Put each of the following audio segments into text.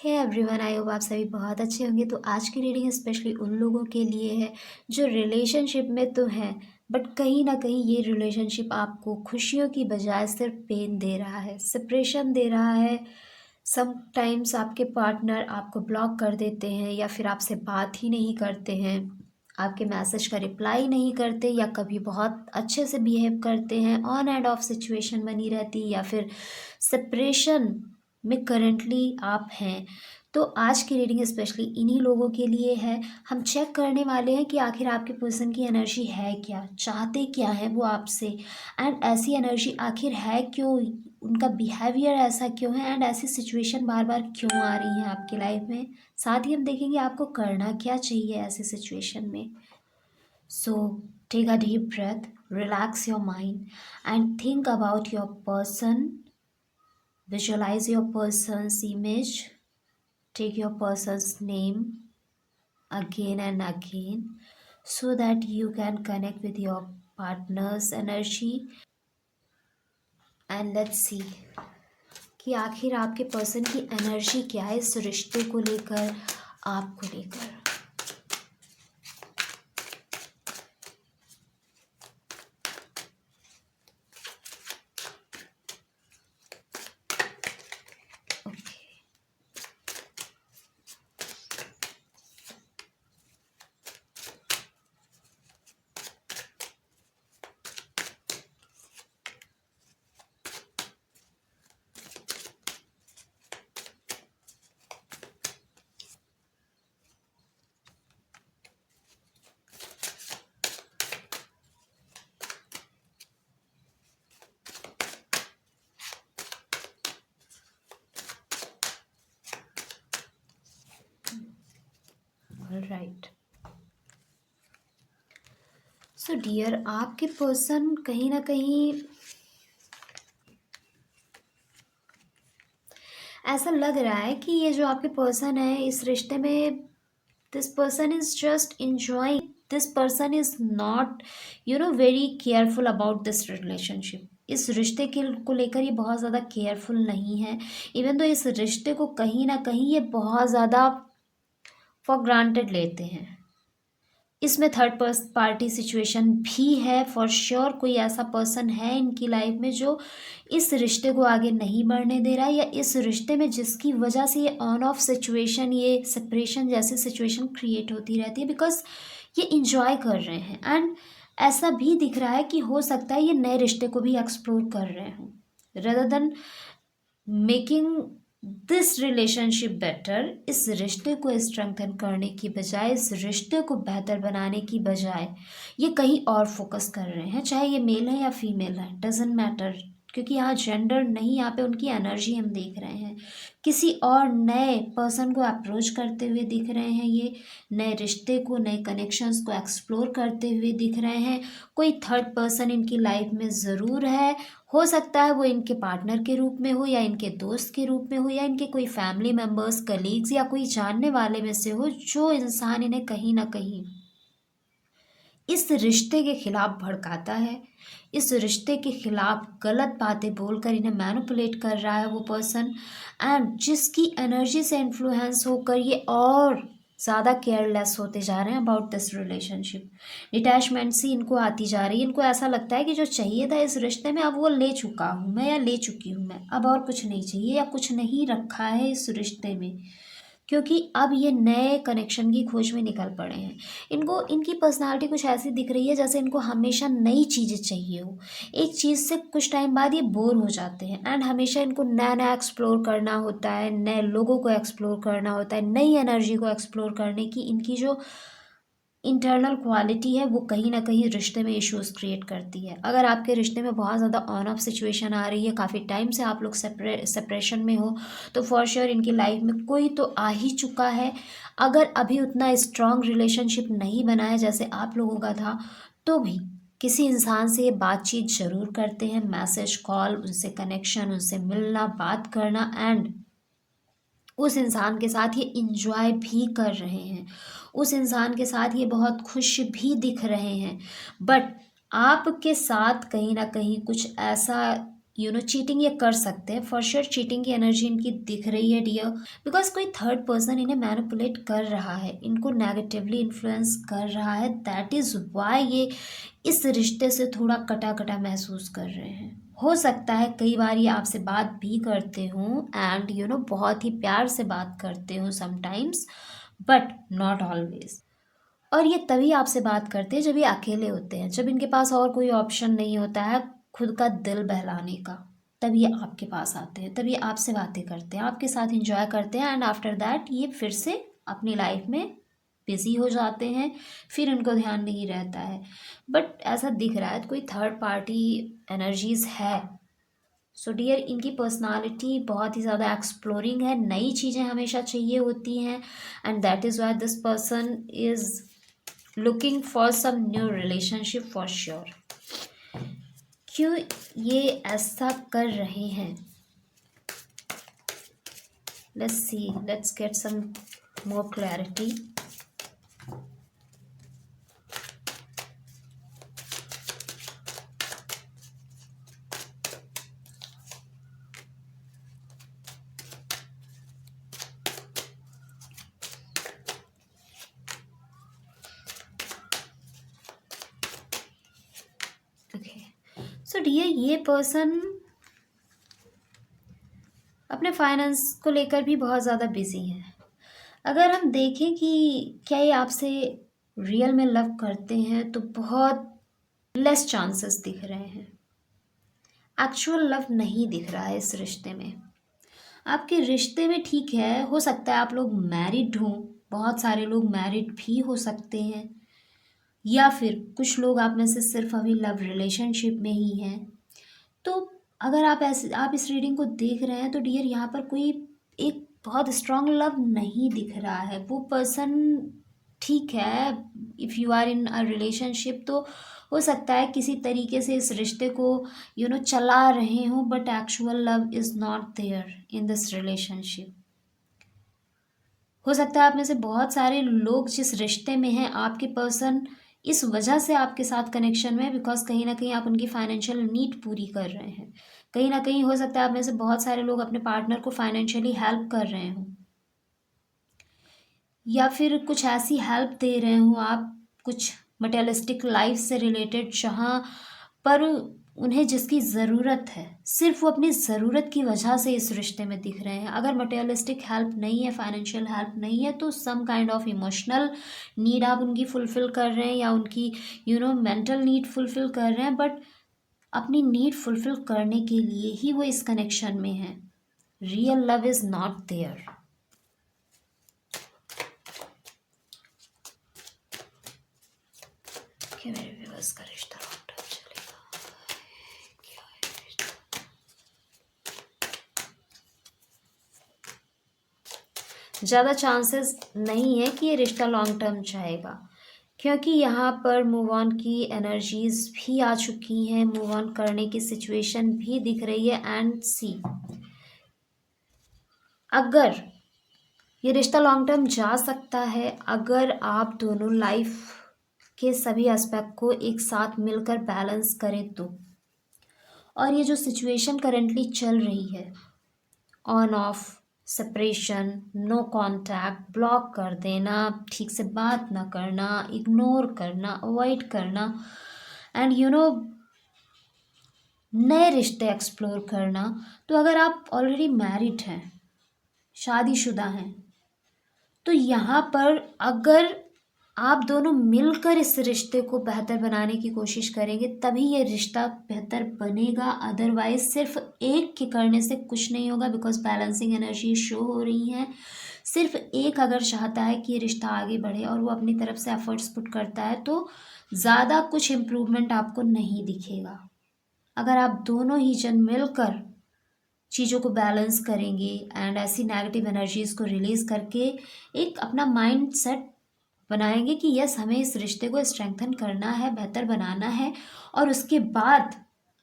Hey everyone, I hope आप सभी बहुत अच्छे होंगे। तो आज की रीडिंग स्पेशली उन लोगों के लिए है जो रिलेशनशिप में तो हैं, बट कहीं ना कहीं ये रिलेशनशिप आपको खुशियों की बजाय सिर्फ पेन दे रहा है, सेपरेशन दे रहा है। समटाइम्स आपके पार्टनर आपको ब्लॉक कर देते हैं या फिर आपसे बात ही नहीं करते हैं, आपके मैसेज का रिप्लाई नहीं करते या कभी बहुत अच्छे से बिहेव करते हैं। ऑन एंड ऑफ सिचुएशन बनी रहती या फिर सेपरेशन में करंटली आप हैं। तो आज की रीडिंग स्पेशली इन्हीं लोगों के लिए है। हम चेक करने वाले हैं कि आखिर आपके पर्सन की एनर्जी है क्या, चाहते क्या है वो आपसे, एंड ऐसी एनर्जी आखिर है क्यों, उनका बिहेवियर ऐसा क्यों है, एंड ऐसी सिचुएशन बार बार क्यों आ रही है आपकी लाइफ में। साथ ही हम देखेंगे आपको करना क्या चाहिए ऐसी सिचुएशन में। So take a deep breath, relax your mind and think about your person. Visualize your person's image. Take your person's name again and again so that you can connect with your partner's energy. And let's see कि आखिर आपके person की energy क्या है इस रिश्ते को लेकर, आपको लेकर। Okay, alright. सो डियर, आपके पर्सन कहीं ना कहीं ऐसा लग रहा है कि ये जो आपके पर्सन है इस रिश्ते में, this person is just enjoying, this person is not very careful about this relationship. इस रिश्ते के को लेकर ये बहुत ज़्यादा केयरफुल नहीं है। इवन तो इस रिश्ते को कहीं ना कहीं ये बहुत ज़्यादा फॉर ग्रांटेड लेते हैं। इसमें थर्ड पार्टी सिचुएशन भी है फॉर श्योर। कोई ऐसा पर्सन है इनकी लाइफ में जो इस रिश्ते को आगे नहीं बढ़ने दे रहा है, या इस रिश्ते में जिसकी वजह से ये ऑन ऑफ सिचुएशन, ये सेपरेशन जैसी सिचुएशन क्रिएट होती रहती है, बिकॉज ये इंजॉय कर रहे हैं। एंड ऐसा भी दिख रहा है कि हो सकता है ये नए रिश्ते को भी एक्सप्लोर कर रहे हों, rather than making this relationship better. इस रिश्ते को स्ट्रेंथन करने की बजाय, इस रिश्ते को बेहतर बनाने की बजाय ये कहीं और फोकस कर रहे हैं। चाहे ये मेल है या फीमेल है, डजेंट मैटर, क्योंकि यहाँ जेंडर नहीं, यहाँ पे उनकी एनर्जी हम देख रहे हैं। किसी और नए पर्सन को अप्रोच करते हुए दिख रहे हैं, ये नए रिश्ते को, नए कनेक्शंस को एक्सप्लोर करते हुए दिख रहे हैं। कोई थर्ड पर्सन इनकी लाइफ में ज़रूर है। हो सकता है वो इनके पार्टनर के रूप में हो, या इनके दोस्त के रूप में हो, या इनके कोई फैमिली मेम्बर्स, कलीग्स, या कोई जानने वाले में से हो, जो इंसान इन्हें कहीं ना कहीं इस रिश्ते के खिलाफ भड़काता है, इस रिश्ते के खिलाफ गलत बातें बोलकर इन्हें मैनिपुलेट कर रहा है वो पर्सन। एंड जिसकी एनर्जी से इन्फ्लुएंस होकर ये और ज़्यादा केयरलेस होते जा रहे हैं अबाउट दिस रिलेशनशिप। डिटैचमेंट सी इनको आती जा रही है। इनको ऐसा लगता है कि जो चाहिए था इस रिश्ते में अब वो ले चुका हूँ मैं, या ले चुकी हूँ मैं, अब और कुछ नहीं चाहिए, या कुछ नहीं रखा है इस रिश्ते में, क्योंकि अब ये नए कनेक्शन की खोज में निकल पड़े हैं। इनको, इनकी पर्सनालिटी कुछ ऐसी दिख रही है जैसे इनको हमेशा नई चीज़ें चाहिए हो। एक चीज़ से कुछ टाइम बाद ये बोर हो जाते हैं, एंड हमेशा इनको नया नया एक्सप्लोर करना होता है, नए लोगों को एक्सप्लोर करना होता है, नई एनर्जी को एक्सप्लोर करने की इनकी जो इंटरनल क्वालिटी है वो कहीं ना कहीं रिश्ते में इश्यूज़ क्रिएट करती है। अगर आपके रिश्ते में बहुत ज़्यादा ऑन ऑफ सिचुएशन आ रही है, काफ़ी टाइम से आप लोग सेपरेशन में हो, तो फॉर श्योर इनकी लाइफ में कोई तो आ ही चुका है। अगर अभी उतना स्ट्रॉन्ग रिलेशनशिप नहीं बना है जैसे आप लोगों का था, तो भी किसी इंसान से ये बातचीत ज़रूर करते हैं, मैसेज, कॉल, उनसे कनेक्शन, उनसे मिलना, बात करना, एंड उस इंसान के साथ ये इंजॉय भी कर रहे हैं, उस इंसान के साथ ये बहुत खुश भी दिख रहे हैं। बट आपके साथ कहीं ना कहीं कुछ ऐसा चीटिंग ये कर सकते हैं, फॉर श्योर चीटिंग की एनर्जी इनकी दिख रही है डियर। बिकॉज कोई थर्ड पर्सन इन्हें मैनिपुलेट कर रहा है, इनको नेगेटिवली इन्फ्लुएंस कर रहा है, दैट इज़ वाई ये इस रिश्ते से थोड़ा कटा कटा महसूस कर रहे हैं। हो सकता है कई बार ये आपसे बात भी करते हों एंड बहुत ही प्यार से बात करते हों समटाइम्स, बट नॉट ऑलवेज। और ये तभी आपसे बात करते हैं जब ये अकेले होते हैं, जब इनके पास और कोई ऑप्शन नहीं होता है खुद का दिल बहलाने का, तब ये आपके पास आते हैं, तब ये आपसे बातें करते हैं, आपके साथ इंजॉय करते हैं एंड आफ्टर दैट ये फिर से अपनी लाइफ में बिजी हो जाते हैं, फिर उनको ध्यान नहीं रहता है। बट ऐसा दिख रहा है कोई थर्ड पार्टी एनर्जीज है। सो डियर, इनकी पर्सनालिटी बहुत ही ज़्यादा एक्सप्लोरिंग है, नई चीज़ें हमेशा चाहिए होती हैं and that is why this person is looking for some new relationship for sure. क्यों ये ऐसा कर रहे हैं? Let's see, let's get some more clarity. Okay, so dear, ये पर्सन अपने फाइनेंस को लेकर भी बहुत ज़्यादा बिजी हैं। अगर हम देखें कि क्या ये आपसे रियल में लव करते हैं तो बहुत लेस चांसेस दिख रहे हैं। एक्चुअल लव नहीं दिख रहा है इस रिश्ते में। आपके रिश्ते में ठीक है, हो सकता है आप लोग मैरिड हों, बहुत सारे लोग मैरिड भी हो सकते हैं, या फिर कुछ लोग आप में से सिर्फ अभी लव रिलेशनशिप में ही हैं। तो अगर आप इस रीडिंग को देख रहे हैं तो डियर, यहाँ पर कोई एक बहुत स्ट्रांग लव नहीं दिख रहा है। वो पर्सन ठीक है, if you are in a relationship तो हो सकता है किसी तरीके से इस रिश्ते को चला रहे हों, but actual love is not there in this relationship. हो सकता है आप में से बहुत सारे लोग जिस रिश्ते में हैं, आपके पर्सन इस वजह से आपके साथ कनेक्शन में है बिकॉज कहीं ना कहीं आप उनकी फाइनेंशियल नीड पूरी कर रहे हैं। कहीं ना कहीं हो सकता है आप में से बहुत सारे लोग अपने पार्टनर को फाइनेंशियली हेल्प कर रहे हों, या फिर कुछ ऐसी हेल्प दे रहे हो आप कुछ मटेरियलिस्टिक लाइफ से रिलेटेड, जहाँ पर उन्हें जिसकी ज़रूरत है सिर्फ वो अपनी ज़रूरत की वजह से इस रिश्ते में दिख रहे हैं। अगर मटेरियलिस्टिक हेल्प नहीं है, फाइनेंशियल हेल्प नहीं है, तो some kind of emotional need आप उनकी फुलफ़िल कर रहे हैं या उनकी मेंटल नीड फुलफ़िल कर रहे हैं, बट अपनी नीड फुलफ़िल करने के लिए ही वो इस कनेक्शन में है। Real love is not there. कि मेरे व्यूअर्स का रिश्ता लॉन्ग टर्म चलेगा, क्या है रिश्ता? ज़्यादा चांसेस नहीं है कि ये रिश्ता लॉन्ग टर्म जाएगा, क्योंकि यहाँ पर मूव ऑन की एनर्जीज भी आ चुकी हैं, मूव ऑन करने की सिचुएशन भी दिख रही है। एंड सी, अगर ये रिश्ता लॉन्ग टर्म जा सकता है अगर आप दोनों लाइफ के सभी एस्पेक्ट को एक साथ मिलकर बैलेंस करें तो। और ये जो सिचुएशन करेंटली चल रही है, on off separation, no contact, block कर देना, ठीक से बात ना करना, इग्नोर करना, अवॉइड करना, एंड नए रिश्ते एक्सप्लोर करना। तो अगर आप ऑलरेडी मैरिड हैं, शादीशुदा हैं, तो यहाँ पर अगर आप दोनों मिलकर इस रिश्ते को बेहतर बनाने की कोशिश करेंगे तभी ये रिश्ता बेहतर बनेगा। अदरवाइज सिर्फ एक के करने से कुछ नहीं होगा, बिकॉज बैलेंसिंग एनर्जी शो हो रही है। सिर्फ एक अगर चाहता है कि ये रिश्ता आगे बढ़े और वो अपनी तरफ से एफर्ट्स पुट करता है तो ज़्यादा कुछ इम्प्रूवमेंट आपको नहीं दिखेगा। अगर आप दोनों ही जन मिलकर चीज़ों को बैलेंस करेंगे एंड ऐसी नेगेटिव एनर्जीज़ को रिलीज़ करके एक अपना माइंड सेट बनाएंगे कि यस, हमें इस रिश्ते को स्ट्रेंथन करना है, बेहतर बनाना है, और उसके बाद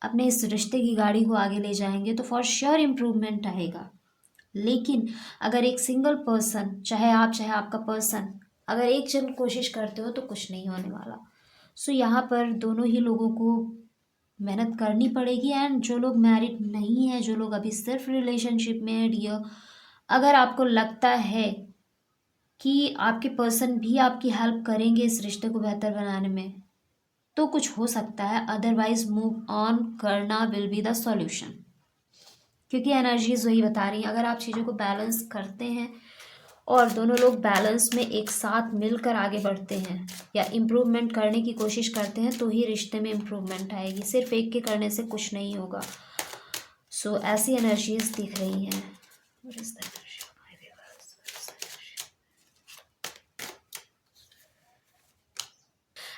अपने इस रिश्ते की गाड़ी को आगे ले जाएंगे, तो फॉर श्योर इम्प्रूवमेंट आएगा। लेकिन अगर एक सिंगल पर्सन, चाहे आप चाहे आपका पर्सन, अगर एक जन कोशिश करते हो तो कुछ नहीं होने वाला। सो यहाँ पर दोनों ही लोगों को मेहनत करनी पड़ेगी। एंड जो लोग मैरिड नहीं है, जो लोग अभी सिर्फ रिलेशनशिप में है डियर, अगर आपको लगता है कि आपके पर्सन भी आपकी हेल्प करेंगे इस रिश्ते को बेहतर बनाने में, तो कुछ हो सकता है, अदरवाइज मूव ऑन करना विल बी द सॉल्यूशन। क्योंकि एनर्जीज वही बता रही हैं, अगर आप चीज़ों को बैलेंस करते हैं और दोनों लोग बैलेंस में एक साथ मिलकर आगे बढ़ते हैं या इम्प्रूवमेंट करने की कोशिश करते हैं, तो ही रिश्ते में इम्प्रूवमेंट आएगी। सिर्फ एक के करने से कुछ नहीं होगा। सो ऐसी एनर्जीज दिख रही हैं। What is the energy of my viewers? What is the energy?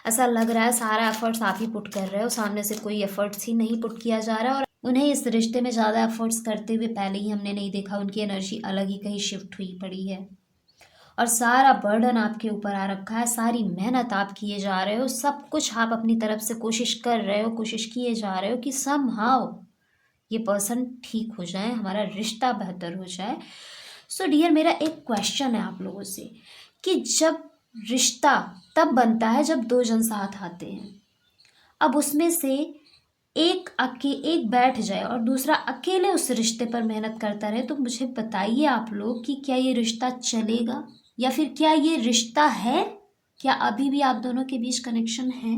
ऐसा लग रहा है सारा एफर्ट्स आप ही पुट कर रहे हो, सामने से कोई एफर्ट्स ही नहीं पुट किया जा रहा है। और उन्हें इस रिश्ते में ज़्यादा एफर्ट्स करते हुए पहले ही हमने नहीं देखा, उनकी एनर्जी अलग ही कहीं शिफ्ट हुई पड़ी है। और सारा बर्डन आपके ऊपर आ रखा है, सारी मेहनत आप किए जा रहे हो, सब कुछ आप अपनी तरफ से कोशिश कर रहे हो, कोशिश किए जा रहे हो कि समहाउ ये पर्सन ठीक हो जाए, हमारा रिश्ता बेहतर हो जाए। सो डियर, मेरा एक क्वेश्चन है आप लोगों से कि जब रिश्ता तब बनता है जब दो जन साथ आते हैं। अब उसमें से एक बैठ जाए और दूसरा अकेले उस रिश्ते पर मेहनत करता रहे, तो मुझे बताइए आप लोग कि क्या ये रिश्ता चलेगा, या फिर क्या ये रिश्ता है? क्या अभी भी आप दोनों के बीच कनेक्शन है?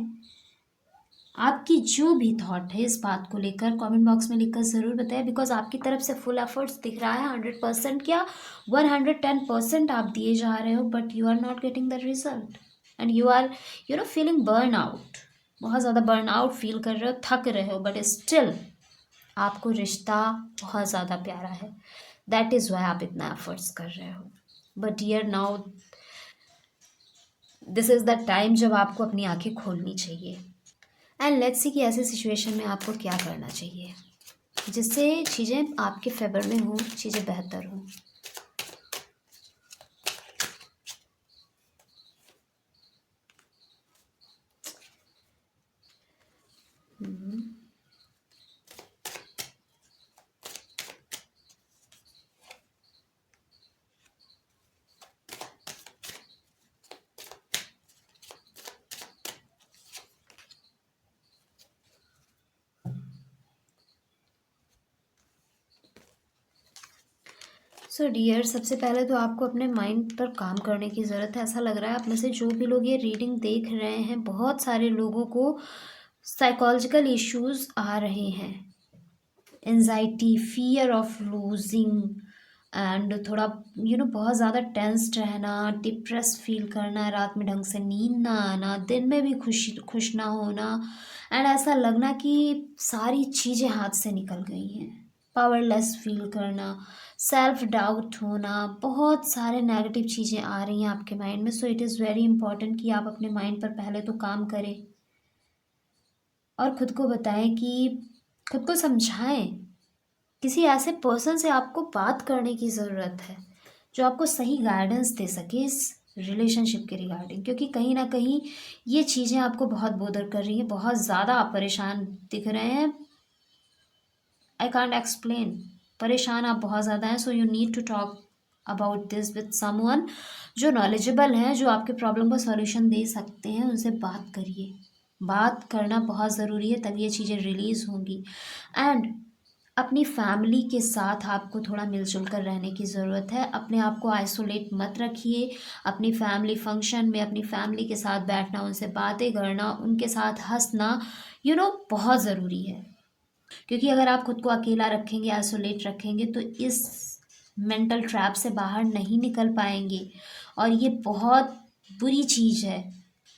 आपकी जो भी थॉट है इस बात को लेकर कमेंट बॉक्स में लिखकर ज़रूर बताएं, बिकॉज आपकी तरफ से फुल एफर्ट्स दिख रहा है। 100% क्या, 110% आप दिए जा रहे हो, but you are not getting the result and you are feeling burn out. बहुत ज़्यादा बर्न आउट फील कर रहे हो, थक रहे हो, बट स्टिल आपको रिश्ता बहुत ज़्यादा प्यारा है। दैट इज़ वाई आप इतना एफर्ट्स कर रहे हो। But dear, now this is the time जब आपको अपनी आंखें खोलनी चाहिए। एंड लेट्स सी कि ऐसे सिचुएशन में आपको क्या करना चाहिए जिससे चीज़ें आपके फेवर में हों, चीज़ें बेहतर हों। सो डियर, सबसे पहले तो आपको अपने माइंड पर काम करने की ज़रूरत है। ऐसा लग रहा है आप में से जो भी लोग ये रीडिंग देख रहे हैं, बहुत सारे लोगों को साइकोलॉजिकल इश्यूज आ रहे हैं। Anxiety, fear of losing, and थोड़ा बहुत ज़्यादा टेंस्ड रहना, डिप्रेस फील करना, रात में ढंग से नींद ना आना, दिन में भी खुश ना होना, एंड ऐसा लगना कि सारी चीज़ें हाथ से निकल गई हैं। पावरलेस फील करना, सेल्फ डाउट होना, बहुत सारे नेगेटिव चीज़ें आ रही हैं आपके माइंड में। So it is very important कि आप अपने माइंड पर पहले तो काम करें और खुद को बताएं कि खुद को समझाएं। किसी ऐसे पर्सन से आपको बात करने की ज़रूरत है जो आपको सही गाइडेंस दे सके इस रिलेशनशिप के रिगार्डिंग, क्योंकि कहीं ना कहीं ये चीज़ें आपको बहुत बोदर कर रही हैं, बहुत ज़्यादा आप परेशान दिख रहे हैं। आई कांट एक्सप्लेन, परेशान आप बहुत ज़्यादा हैं। So you need to talk about this with someone जो नॉलेजेबल हैं, जो आपके प्रॉब्लम का सॉल्यूशन दे सकते हैं। उनसे बात करिए, बात करना बहुत ज़रूरी है, तभी ये चीज़ें रिलीज़ होंगी। एंड अपनी फैमिली के साथ आपको थोड़ा मिलजुल कर रहने की ज़रूरत है। अपने आप को आइसोलेट मत रखिए। अपनी फैमिली फंक्शन में अपनी फैमिली के साथ बैठना, उनसे बातें करना, उनके साथ हंसना बहुत ज़रूरी है। क्योंकि अगर आप खुद को अकेला रखेंगे, आइसोलेट रखेंगे, तो इस मेंटल ट्रैप से बाहर नहीं निकल पाएंगे। और ये बहुत बुरी चीज़ है।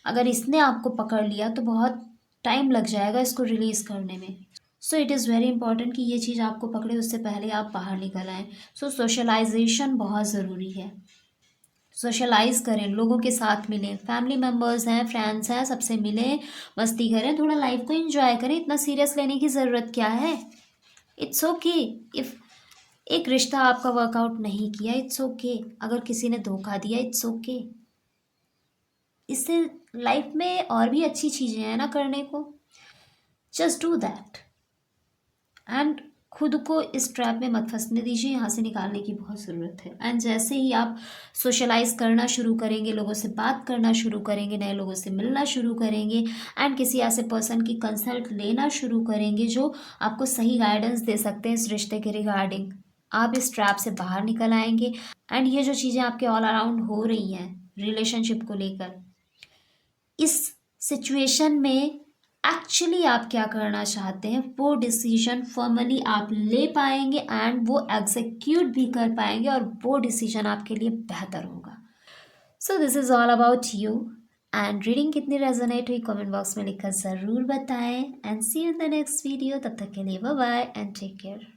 अगर इसने आपको पकड़ लिया तो बहुत टाइम लग जाएगा इसको रिलीज़ करने में। So it is very important कि ये चीज़ आपको पकड़े, उससे पहले आप बाहर निकल आएँ। सो सोशलाइजेशन बहुत ज़रूरी है। सोशलाइज करें, लोगों के साथ मिलें, फैमिली मेम्बर्स हैं, फ्रेंड्स हैं, सबसे मिलें, मस्ती करें, थोड़ा लाइफ को एंजॉय करें। इतना सीरियस लेने की ज़रूरत क्या है? इट्स ओके इफ़ एक रिश्ता आपका वर्कआउट नहीं किया, इट्स ओके। अगर किसी ने धोखा दिया, इट्स ओके। इससे लाइफ में और भी अच्छी चीज़ें हैं ना करने को। जस्ट डू दैट एंड खुद को इस ट्रैप में मत फंसने दीजिए, यहाँ से निकालने की बहुत ज़रूरत है। एंड जैसे ही आप सोशलाइज करना शुरू करेंगे, लोगों से बात करना शुरू करेंगे, नए लोगों से मिलना शुरू करेंगे एंड किसी ऐसे पर्सन की कंसल्ट लेना शुरू करेंगे जो आपको सही गाइडेंस दे सकते हैं इस रिश्ते के रिगार्डिंग, आप इस ट्रैप से बाहर निकल आएंगे। एंड ये जो चीज़ें आपके ऑल अराउंड हो रही हैं रिलेशनशिप को लेकर, इस सिचुएशन में एक्चुअली आप क्या करना चाहते हैं वो डिसीजन फॉर्मली आप ले पाएंगे एंड वो एग्जीक्यूट भी कर पाएंगे और वो डिसीजन आपके लिए बेहतर होगा। So this is all about you. And reading कितनी रेजोनेट हुई कमेंट बॉक्स में लिखकर ज़रूर बताएं। And see you in the next video, तब तक के लिए bye bye and take care.